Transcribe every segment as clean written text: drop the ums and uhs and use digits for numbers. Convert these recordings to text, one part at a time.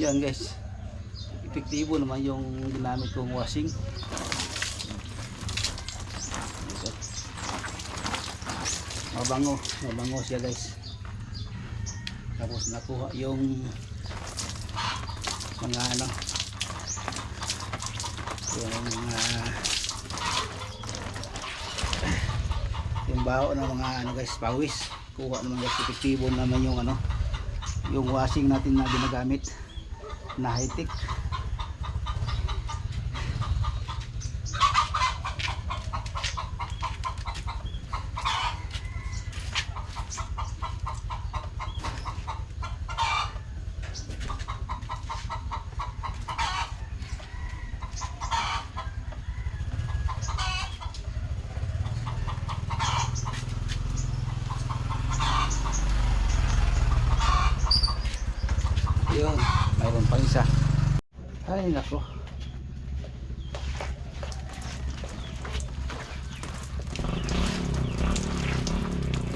Yan guys, epektibo naman yung ginamit kong washing. Mabango siya guys. Tapos nakuha yung mga ano, yung baho ng mga ano guys, pawis. Kuha naman guys, epektibo naman yung ano, yung washing natin na ginagamit na high-tech. Yun, mayroon pang isa. Ay nako.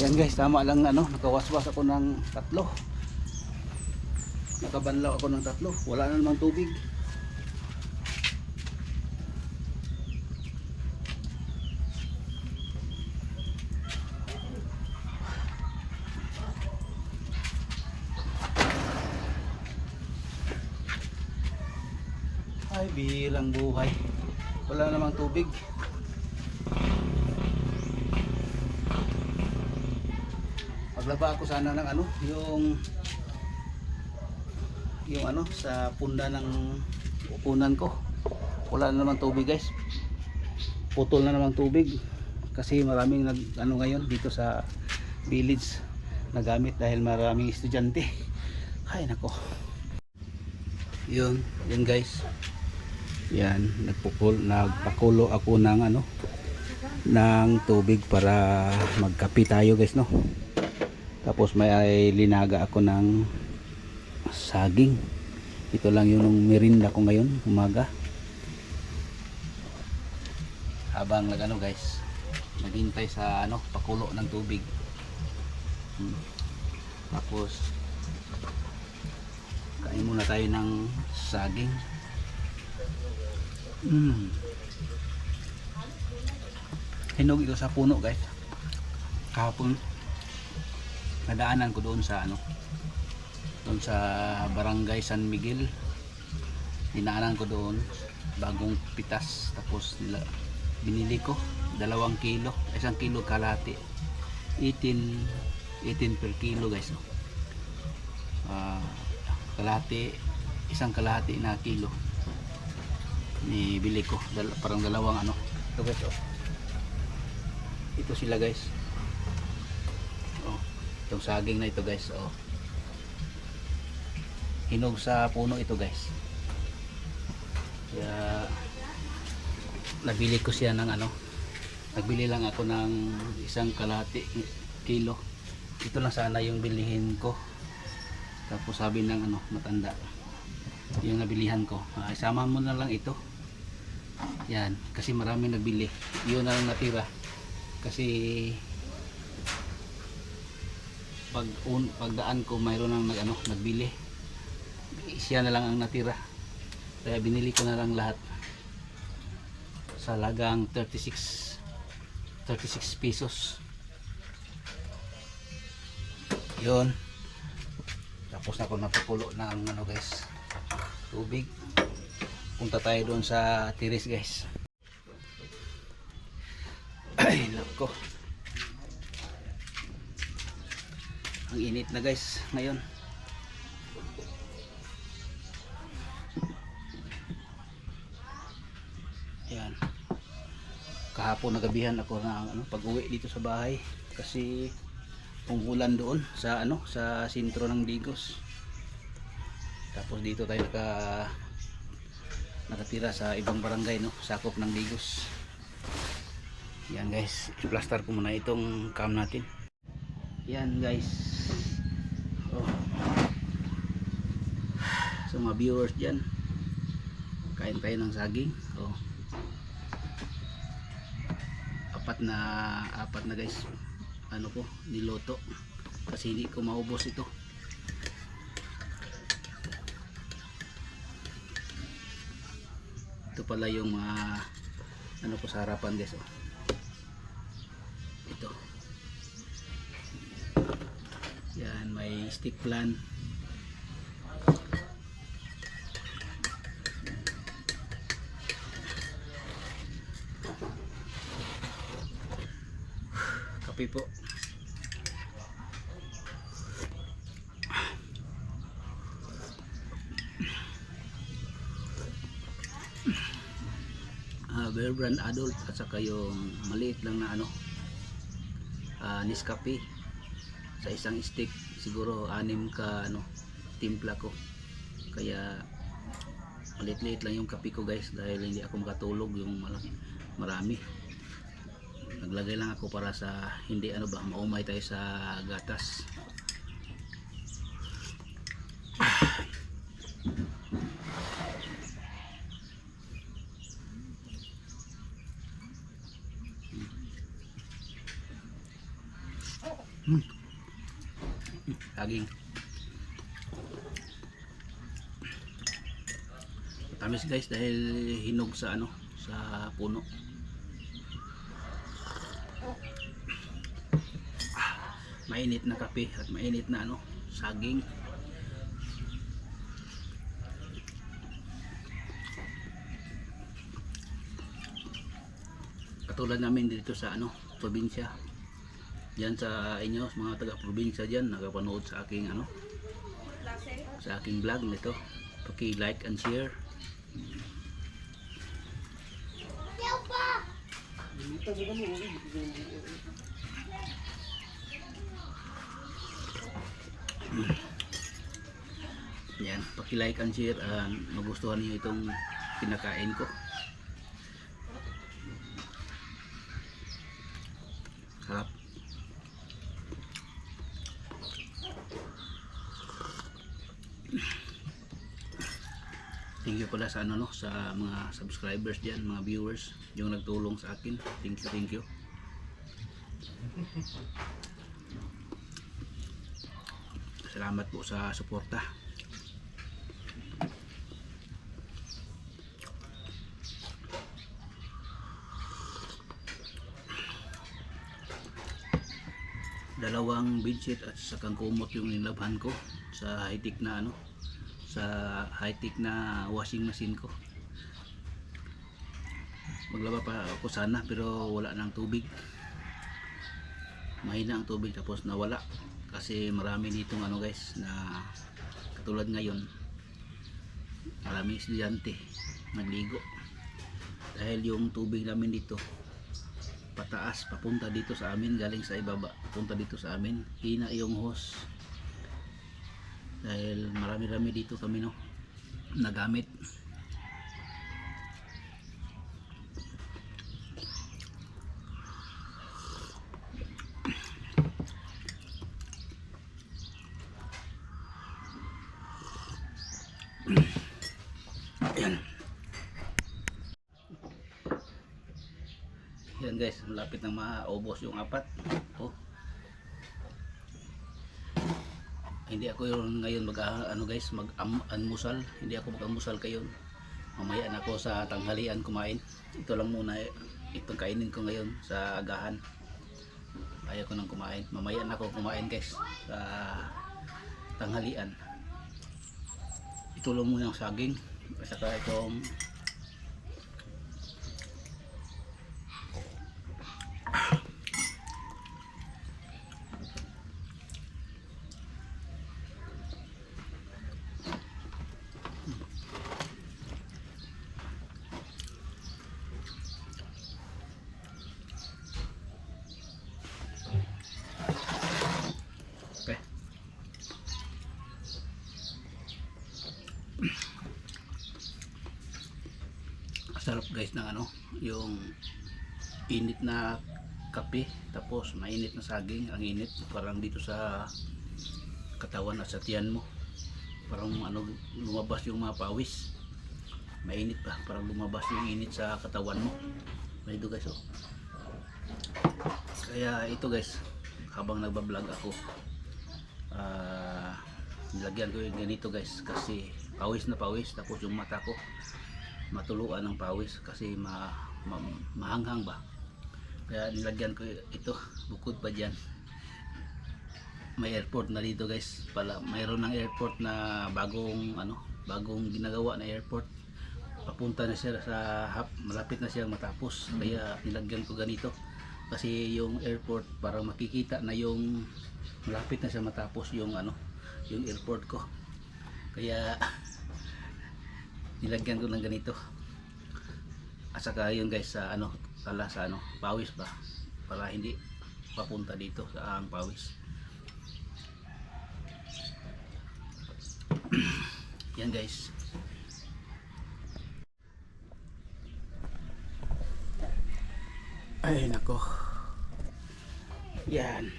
Yan guys, tama lang ano, nakawaswas ako ng 3. Nakabanlaw ako ng 3. Wala na namang tubig. Ay bilang buhay, wala namang tubig. Maglaba ako sana ng ano, yung ano sa punda ng upunan ko. Wala na namang tubig guys, putol na namang tubig kasi maraming nag ano ngayon dito sa village nagamit dahil maraming estudyante. Ay nako. Yun guys. Yan, nagpakulo ako ng ano, ng tubig para magkape tayo guys, no. Tapos may linaga ako ng saging. Ito lang yung merinda ko ngayon umaga. Habang nagano guys, naghintay sa ano, pakulo ng tubig. Tapos kain muna tayo ng saging. Hinog ito sa puno guys. Kahapon nadaanan ko doon sa ano, doon sa Barangay San Miguel. Dinaanan ko doon, bagong pitas. Tapos binili ko 2 kilo, 1 kilo kalahati, 18 per kilo guys, no? Kalahati, 1 kalahati na kilo nibili ko, parang 2 ano. Ito guys, oh. Ito sila guys, oh, itong saging na ito guys, oh. Hinog sa puno ito guys. Kaya nabili ko siya ng ano, nagbili lang ako ng 1 kalahati kilo. Ito lang sana yung bilihin ko. Tapos sabi ng ano, matanda yung nabilihan ko, isama mo na lang ito. Yan, kasi marami nagbili. Yun na lang natira. Kasi pagdaan ko mayroon nang nagbili. Siya na lang ang natira. Kaya binili ko na lang lahat. Sa halagang 36 pesos. Yun. Tapos na ako napupulo ng ano guys, tubig. Punta tayo doon sa tiris guys. Ay nako, ang init na guys ngayon. Ayan, kahapon nagabihan ako ng ano, pag-uwi dito sa bahay kasi umulan doon sa ano, sa sentro ng Digos. Tapos dito tayo nakatira sa ibang barangay, no, sakop ng Digos. Yan guys, i-plaster ko muna itong cam natin. Yan guys, oh. So mga viewers dyan, kain tayo ng saging. Oh. Apat na guys, ano ko niloto kasi hindi ko maubos ito. Ito pala yung mga ano ko sa harapan guys, oh. Ito yan, may stick plan. Kape po. Bear Brand Adult at saka yung maliit lang na ano, Nescafe sa isang stick. Siguro 6 ka ano timpla ko, kaya maliit-liit lang yung kape ko guys, dahil hindi ako makatulog yung marami. Naglagay lang ako para sa hindi ano ba maumay tayo sa gatas. Saging. Tamis guys dahil hinog sa ano, sa puno. Mainit na kape at mainit na ano, saging. Katulad namin dito sa ano, probinsya. Diyan sa inyo, mga taga-probinsya diyan, nakapanood sa aking ano, sa aking vlog nito. Paki-like and share. Yan, paki-like and share, magustuhan niyo itong kinakain ko. Sarap. Thank you pala sa ano no, sa mga subscribers diyan, mga viewers yung nagtulong sa akin. Thank you, thank you. Salamat po sa suporta. Dalawang bedsheet at sakang kumot yung nilabhan ko sa high-tech na ano, sa high-tech na washing machine ko. Maglaba pa ako sana pero wala nang tubig. Mahina ang tubig tapos nawala kasi marami ditong ano guys, na katulad ngayon maraming estudyante nagligo dahil yung tubig namin dito pataas papunta dito sa amin, galing sa ibaba papunta dito sa amin, hina yung hose dahil marami-rami dito kami no nagamit. Ayan. Yan guys, malapit nang maubos yung 4. Oh. Hindi ako yung ngayon ano guys, mag-almusal. Hindi ako mag-almusal kayon. Mamaya na ako sa tanghalian kumain. Ito lang muna itong kainin ko ngayon sa agahan. Ayaw ko nang kumain. Mamaya na ako kumain guys sa tanghalian. Ito lang muna yung saging. At saka itong okay. Sarap guys ng ano, yung init na kape tapos mainit na saging. Ang init parang dito sa katawan at sa tiyan mo, parang ano, lumabas yung mga pawis. Mainit pa, parang lumabas yung init sa katawan mo. May ito guys oh. Kaya ito guys, habang nagbablog ako, nilagyan ko yung ganito guys kasi pawis na pawis, tapos yung mata ko matuluan ng pawis kasi mahanghang ba. Kaya nilagyan ko ito. Bukod pa dyan, may airport na dito guys. Mayroon ng airport na bagong ginagawa na airport. Papunta na siya sa malapit na siyang matapos. Kaya nilagyan ko ganito. Kasi yung airport parang makikita na yung malapit na siya matapos yung yung airport ko. Kaya nilagyan ko ng ganito. At saka yun guys sa pawis ba, para hindi papunta dito sa ang pawis. Yan guys. Ay nako. Yan.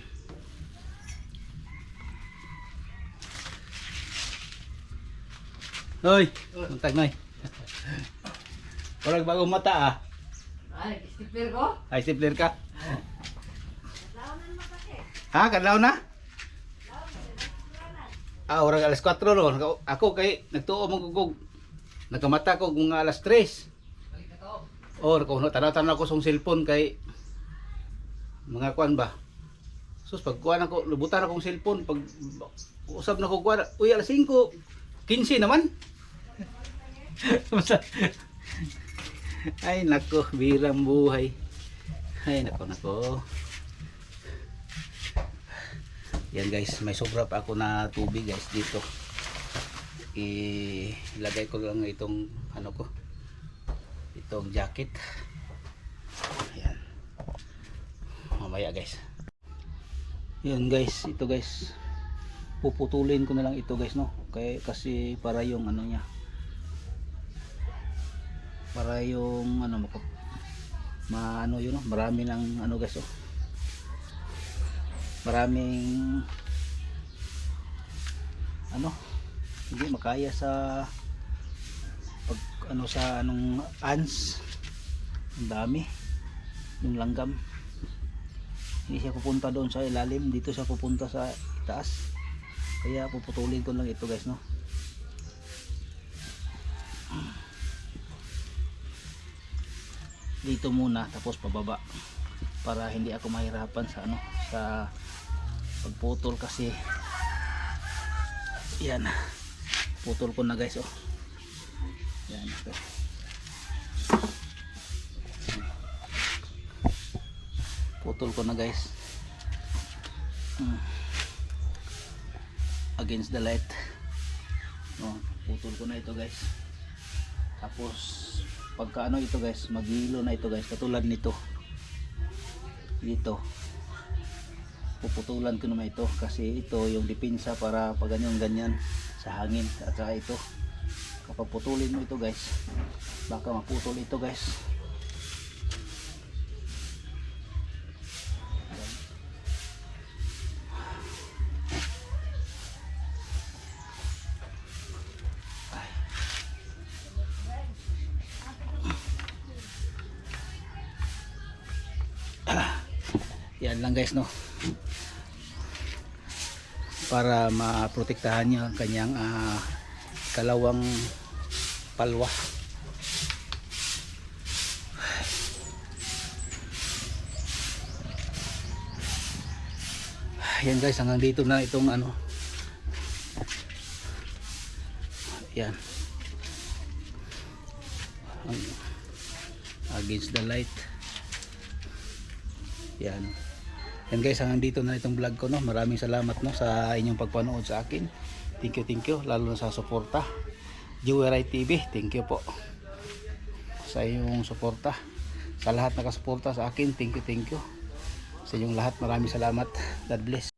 Hoy, untag noy. Parang bagong mata ah. Ay, stipler ko? Ay, stipler ka. Ha, kadlaw na? Orang alas 4 no. Ako kay nagtuo mo gugog. Nagkamata ko mga alas 3. Oh, kung tanaw-tanaw ko sa cellphone kay mga kuan ba. Sus pag kuan ako, lubutan akong cellphone pag usab na ko kuan. Uy, alas 5. 15 naman. Ay nako, birang buhay. Ay nako. Yan guys, may sobra pa ako na tubig guys dito. Ilagay ko lang itong itong jacket. Ayan. Mamaya guys. Yan guys, ito guys. Puputulin ko na lang ito guys no. Kasi para yung niya. Para yung yun no, marami ng guys oh. Maraming hindi makaya sa pag sa ants. Ang dami yung langgam. Hindi siya pupunta doon sa ilalim, dito siya pupunta sa itaas. Kaya puputulin ko lang ito guys no. Dito muna tapos pababa para hindi ako mahirapan sa sa pagputol kasi yan, putol ko na guys oh. Yan okay. Putol ko na guys against the light no, putol ko na ito guys. Tapos pagka ito guys, maghilo na ito guys, katulad nito dito puputulan ko naman ito kasi ito yung depensa para pag ganyan sa hangin. At saka ito kapag putulin mo ito guys, baka maputol ito guys. Yan lang guys no, para maprotektahan niya ang kanyang kalawang palwa. Yan guys, hanggang dito na itong yan against the light. Yan guys, hanggang dito na itong vlog ko no. Maraming salamat no sa inyong pagpanood sa akin. Thank you lalo na sa suporta Joyride TV. Thank you po sa inyong suporta, sa lahat nakasuporta sa akin. Thank you sa inyong lahat. Maraming salamat. God bless.